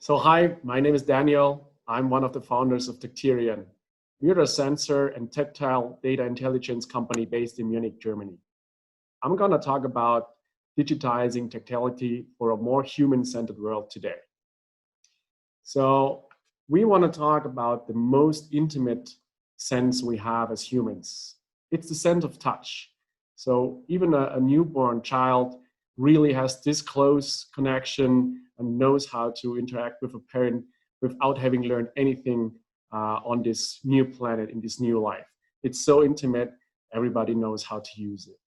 So hi, my name is Daniel. I'm one of the founders of Tacterian. We're a sensor and tactile data intelligence company based in Munich, Germany. I'm going to talk about digitizing tactility for a more human-centered world today. So we want to talk about the most intimate sense we have as humans. It's the sense of touch. So even a newborn child really has this close connection and knows how to interact with a parent without having learned anything on this new planet, in this new life. It's so intimate, everybody knows how to use it.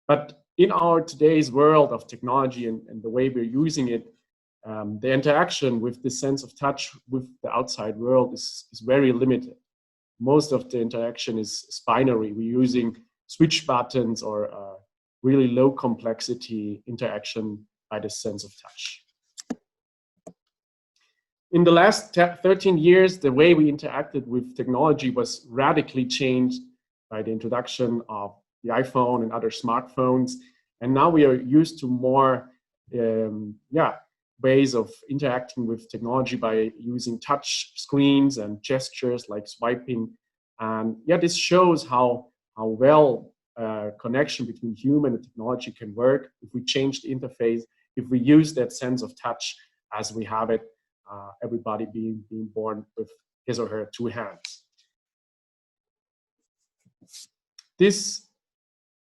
But in our today's world of technology and the way we're using it, the interaction with the sense of touch with the outside world is very limited. Most of the interaction is binary. We're using switch buttons or really low complexity interaction by the sense of touch. In the last 13 years, the way we interacted with technology was radically changed by the introduction of the iPhone and other smartphones. And now we are used to more ways of interacting with technology by using touch screens and gestures like swiping. And this shows how well connection between human and technology can work if we change the interface, if we use that sense of touch as we have it, everybody being born with his or her two hands. This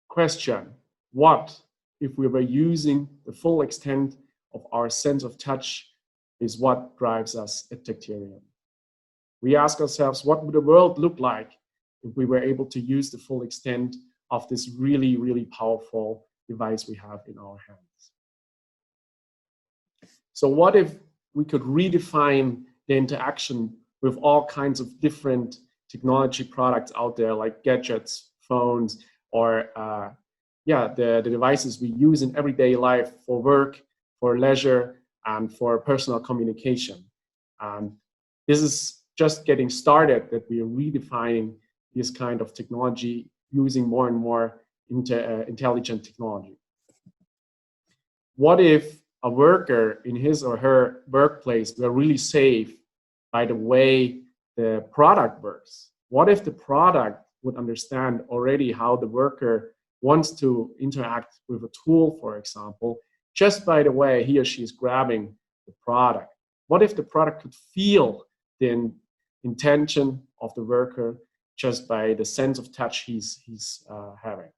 question, what if we were using the full extent of our sense of touch, is what drives us at Tacterian. We ask ourselves, what would the world look like if we were able to use the full extent of this really, really powerful device we have in our hands? So what if we could redefine the interaction with all kinds of different technology products out there, like gadgets, phones, or the devices we use in everyday life for work, for leisure, and for personal communication. And this is just getting started, that we are redefining this kind of technology using more and more intelligent technology. What if a worker in his or her workplace were really safe by the way the product works? What if the product would understand already how the worker wants to interact with a tool, for example, just by the way he or she is grabbing the product? What if the product could feel the intention of the worker just by the sense of touch he's having?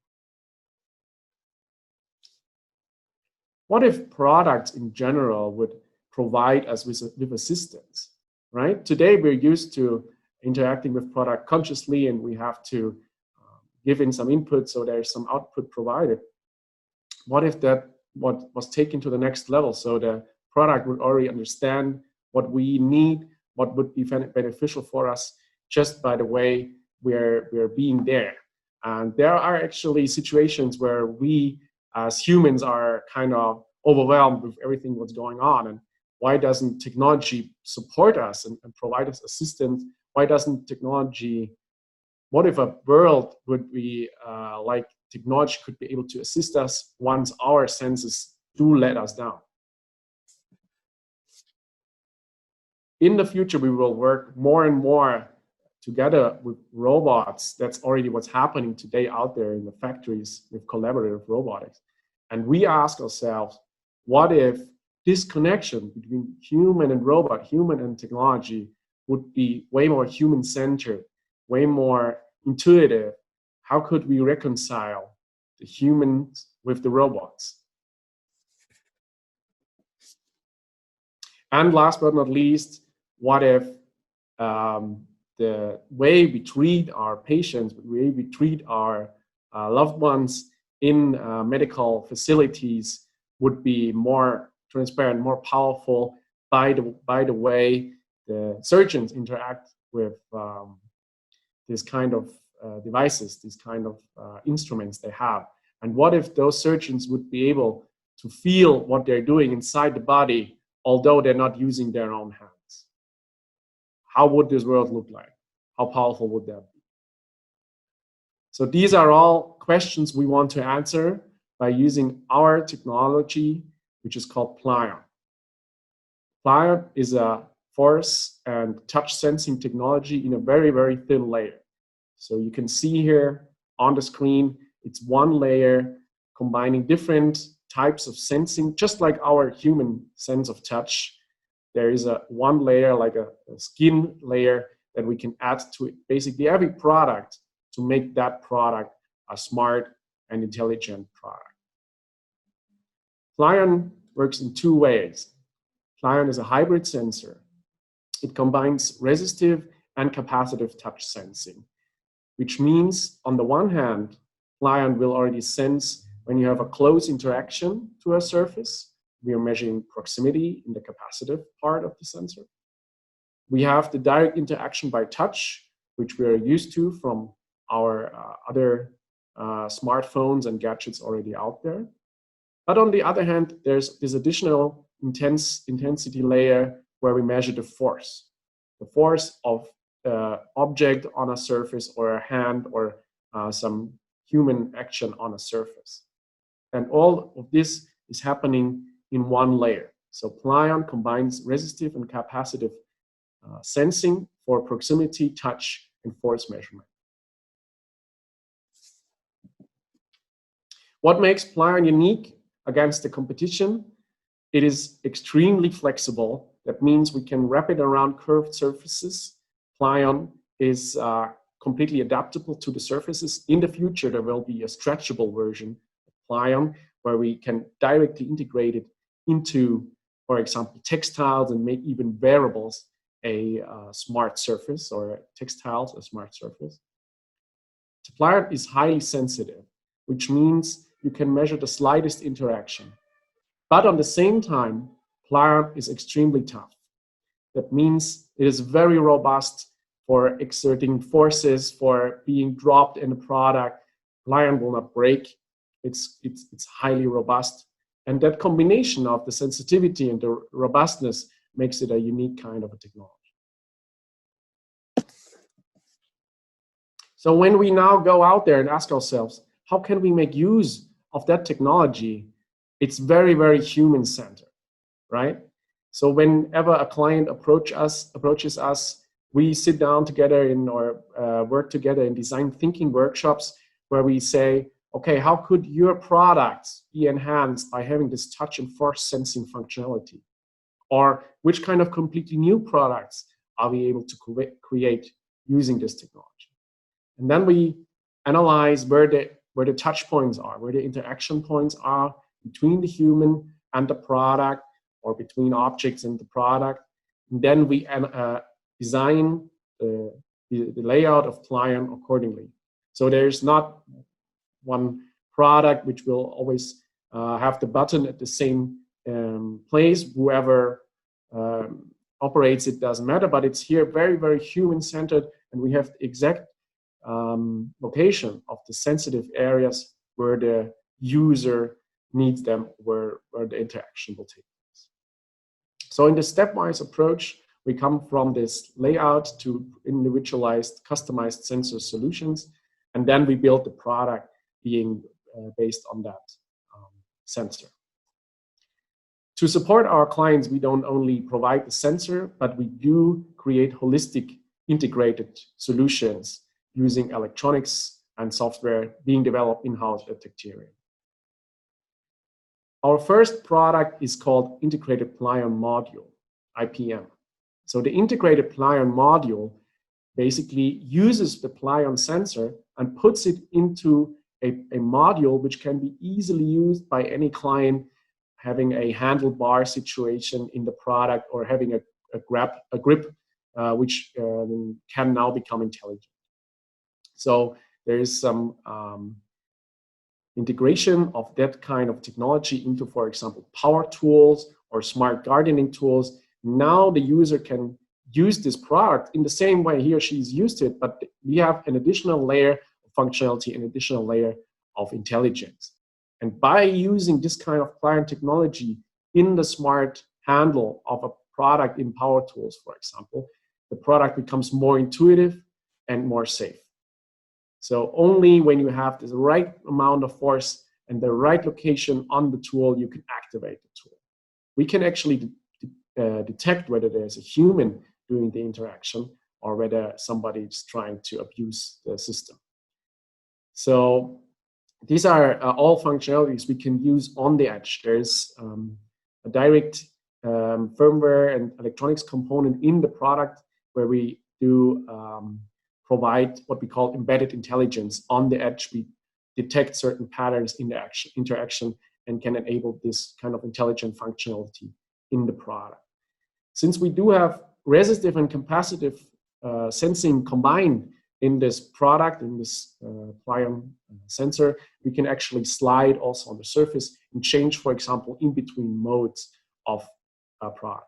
What if products in general would provide us with assistance, right? Today we're used to interacting with product consciously, and we have to give in some input so there's some output provided. What if that was taken to the next level, so the product would already understand what we need, what would be beneficial for us just by the way we're being there? And there are actually situations where we as humans are kind of overwhelmed with everything what's going on. And why doesn't technology support us and provide us assistance? Why doesn't technology, what if a world would be like technology could be able to assist us once our senses do let us down? In the future, we will work more and more together with robots. That's already what's happening today out there in the factories with collaborative robotics. And we ask ourselves, what if this connection between human and robot, human and technology, would be way more human-centered, way more intuitive? How could we reconcile the humans with the robots? And last but not least, what if the way we treat our patients, the way we treat our loved ones in medical facilities would be more transparent, more powerful by the way the surgeons interact with this kind of devices, these kind of instruments they have? And what if those surgeons would be able to feel what they're doing inside the body, although they're not using their own hands? How would this world look like? How powerful would that be? So these are all questions we want to answer by using our technology, which is called Plier. Plier is a force and touch sensing technology in a very, very thin layer. So you can see here on the screen, it's one layer combining different types of sensing, just like our human sense of touch. There is one layer, like a skin layer, that we can add to basically every product to make that product a smart and intelligent product. Plier works in two ways. Plier is a hybrid sensor. It combines resistive and capacitive touch sensing, which means on the one hand, Plier will already sense when you have a close interaction to a surface. We are measuring proximity in the capacitive part of the sensor. We have the direct interaction by touch, which we are used to from our other smartphones and gadgets already out there. But on the other hand, there's this additional intensity layer where we measure the force of the object on a surface, or a hand, or some human action on a surface. And all of this is happening in one layer. So Plier combines resistive and capacitive sensing for proximity, touch, and force measurement. What makes Plier unique against the competition? It is extremely flexible. That means we can wrap it around curved surfaces. Plier is completely adaptable to the surfaces. In the future, there will be a stretchable version of Plier where we can directly integrate it into, for example, textiles, and make even wearables a smart surface, or textiles a smart surface. The Plier is highly sensitive, which means you can measure the slightest interaction. But on the same time, Plier is extremely tough. That means it is very robust for exerting forces, for being dropped in a product. Plier will not break. It's highly robust. And that combination of the sensitivity and the robustness makes it a unique kind of a technology. So when we now go out there and ask ourselves, how can we make use of that technology? It's very, very human-centered, right? So whenever a client approaches us, we sit down together or work together in design thinking workshops where we say, okay, how could your products be enhanced by having this touch and force sensing functionality? Or which kind of completely new products are we able to create using this technology? And then we analyze where the touch points are, where the interaction points are between the human and the product, or between objects and the product. And then we design the layout of Plier accordingly. So there's not one product which will always have the button at the same place. Whoever operates it doesn't matter, but it's here very, very human-centered, and we have the exact location of the sensitive areas where the user needs them, where the interaction will take place. So in the stepwise approach, we come from this layout to individualized, customized sensor solutions, and then we build the product being based on that sensor. To support our clients, we don't only provide the sensor, but we do create holistic integrated solutions using electronics and software being developed in-house at Tacterian. Our first product is called Integrated Plier Module, IPM. So the Integrated Plier Module basically uses the Plier sensor and puts it into a module which can be easily used by any client having a handlebar situation in the product, or having a grip which can now become intelligent. So there is some integration of that kind of technology into, for example, power tools or smart gardening tools. Now the user can use this product in the same way he or she is used to it, but we have an additional layer of functionality, an additional layer of intelligence. And by using this kind of Plier technology in the smart handle of a product in power tools, for example, the product becomes more intuitive and more safe. So only when you have the right amount of force and the right location on the tool, you can activate the tool. We can actually detect whether there's a human doing the interaction or whether somebody is trying to abuse the system. So these are all functionalities we can use on the edge. There's a direct firmware and electronics component in the product where we do provide what we call embedded intelligence on the edge. We detect certain patterns in the interaction and can enable this kind of intelligent functionality in the product. Since we do have resistive and capacitive sensing combined in this product, in this Plier sensor, we can actually slide also on the surface and change, for example, in between modes of a product.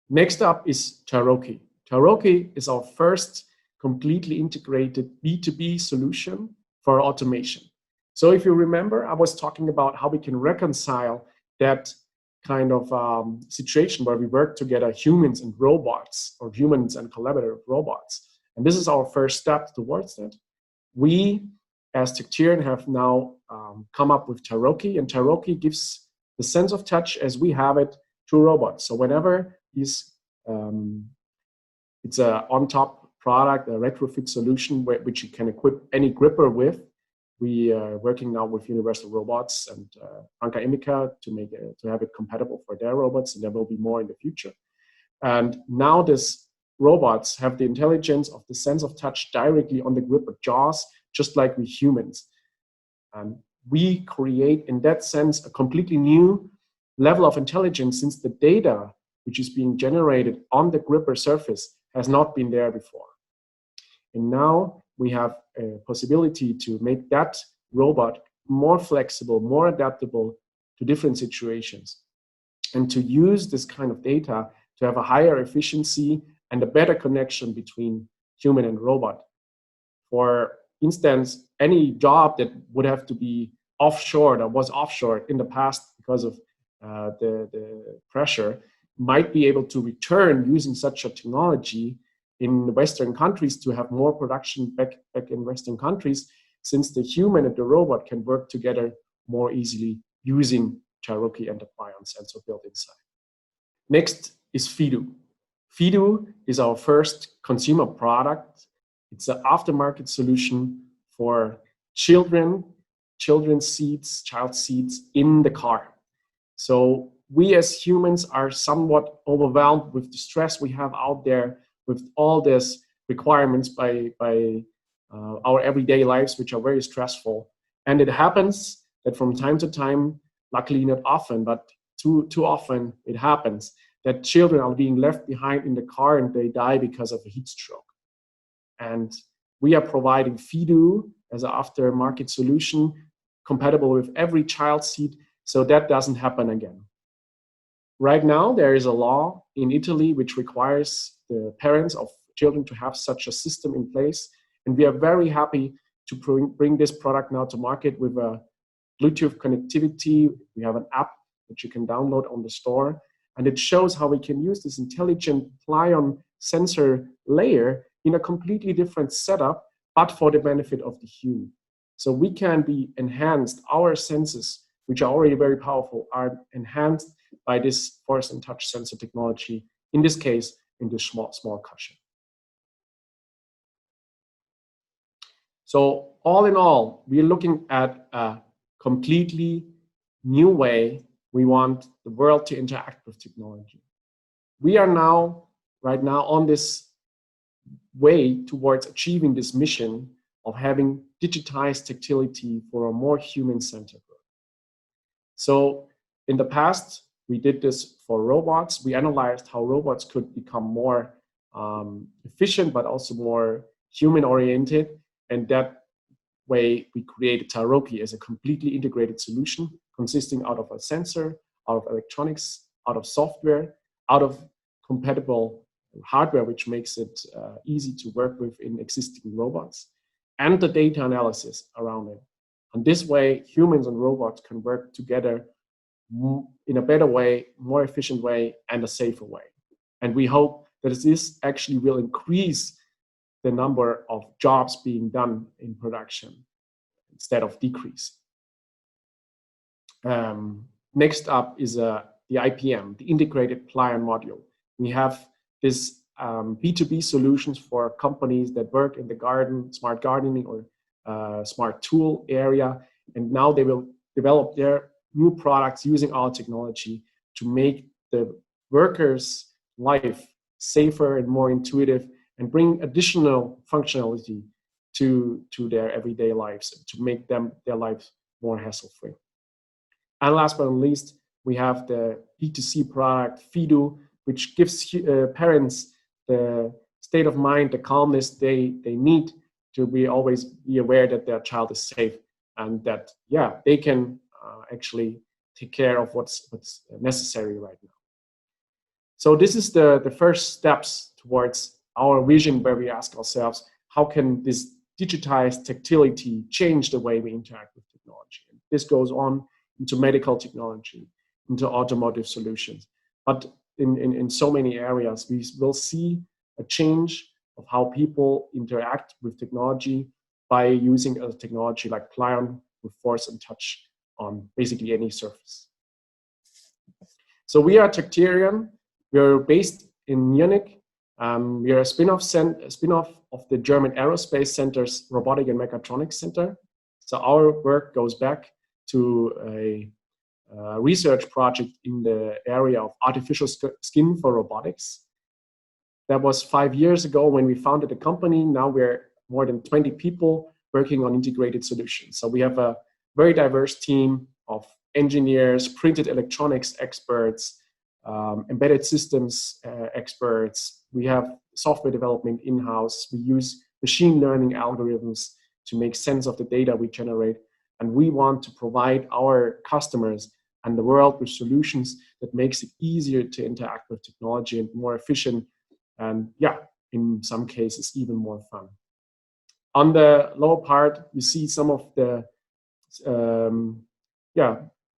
Next up is Taroki. Taroki is our first completely integrated B2B solution for automation. So if you remember, I was talking about how we can reconcile that kind of situation where we work together, humans and robots, or humans and collaborative robots. And this is our first step towards that. We, as Tacterian, have now come up with Taroki, and Taroki gives the sense of touch as we have it to robots. So whenever it's a on-top product, a retrofit solution which you can equip any gripper with. We are working now with Universal Robots and Anka Imica to have it compatible for their robots, and there will be more in the future. And now these robots have the intelligence of the sense of touch directly on the gripper jaws, just like we humans. And we create, in that sense, a completely new level of intelligence, since the data which is being generated on the gripper surface has not been there before. And now we have a possibility to make that robot more flexible, more adaptable to different situations, and to use this kind of data to have a higher efficiency and a better connection between human and robot. For instance, any job that would have to be offshored or was offshored in the past because of the pressure might be able to return using such a technology in Western countries to have more production back in Western countries, since the human and the robot can work together more easily using Taroki and the Plier sensor built inside. Next is Fidu. Fidu is our first consumer product. It's an aftermarket solution for children's seats, child seats in the car. So we as humans are somewhat overwhelmed with the stress we have out there with all these requirements by our everyday lives, which are very stressful. And it happens that from time to time, luckily not often, but too often it happens, that children are being left behind in the car and they die because of a heat stroke. And we are providing Fidu as an aftermarket solution compatible with every child seat, so that doesn't happen again. Right now, there is a law in Italy which requires the parents of children to have such a system in place. And we are very happy to bring this product now to market with a Bluetooth connectivity. We have an app that you can download on the store. And it shows how we can use this intelligent Plier sensor layer in a completely different setup, but for the benefit of the human. So we can be enhanced, our senses, which are already very powerful, are enhanced by this force and touch sensor technology, in this case, in this small cushion. So all in all, we're looking at a completely new way we want the world to interact with technology. We are now, right now, on this way towards achieving this mission of having digitized tactility for a more human-centered world. So in the past, we did this for robots. We analyzed how robots could become more efficient, but also more human-oriented. And that way, we created Taroki as a completely integrated solution, consisting out of a sensor, out of electronics, out of software, out of compatible hardware, which makes it easy to work with in existing robots, and the data analysis around it. And this way, humans and robots can work together in a better way, more efficient way, and a safer way. And we hope that this actually will increase the number of jobs being done in production instead of decrease. Next up is the IPM, the integrated Plier module. We have this B2B solutions for companies that work in the garden, smart gardening or smart tool area. And now they will develop their new products using our technology to make the workers' life safer and more intuitive and bring additional functionality to their everyday lives to make their lives more hassle-free. And last but not least, we have the B2C product, Fido, which gives parents the state of mind, the calmness they need to always be aware that their child is safe and that, yeah, they can actually take care of what's necessary right now. So this is the first steps towards our vision, where we ask ourselves, how can this digitized tactility change the way we interact with technology? And this goes on into medical technology, into automotive solutions. But in so many areas, we will see a change of how people interact with technology by using a technology like Plier with force and touch on basically any surface. So we are Tacterian. We are based in Munich. We are a spin-off of the German Aerospace Center's Robotic and Mechatronics Center. So our work goes back to a research project in the area of artificial skin for robotics. That was 5 years ago when we founded the company. Now we're more than 20 people working on integrated solutions. So we have a very diverse team of engineers, printed electronics experts, embedded systems experts. We have software development in-house. We use machine learning algorithms to make sense of the data we generate. And we want to provide our customers and the world with solutions that makes it easier to interact with technology and more efficient. And yeah, in some cases, even more fun. On the lower part, you see some of the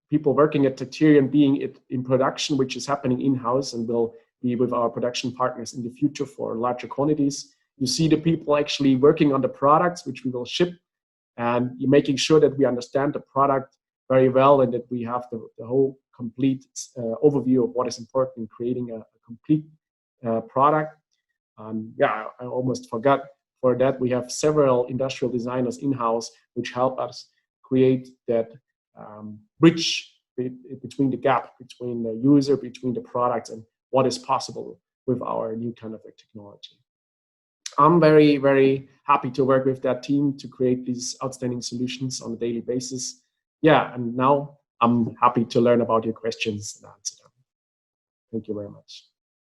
people working at Tacterian being it in production, which is happening in-house and will be with our production partners in the future for larger quantities. You see the people actually working on the products, which we will ship, and you're making sure that we understand the product very well and that we have the whole complete overview of what is important in creating a complete product. Yeah, I almost forgot. For that, we have several industrial designers in-house which help us create that bridge between the gap between the user, between the products, and what is possible with our new kind of technology. I'm very, very happy to work with that team to create these outstanding solutions on a daily basis. Yeah, and now I'm happy to learn about your questions and answer them. Thank you very much.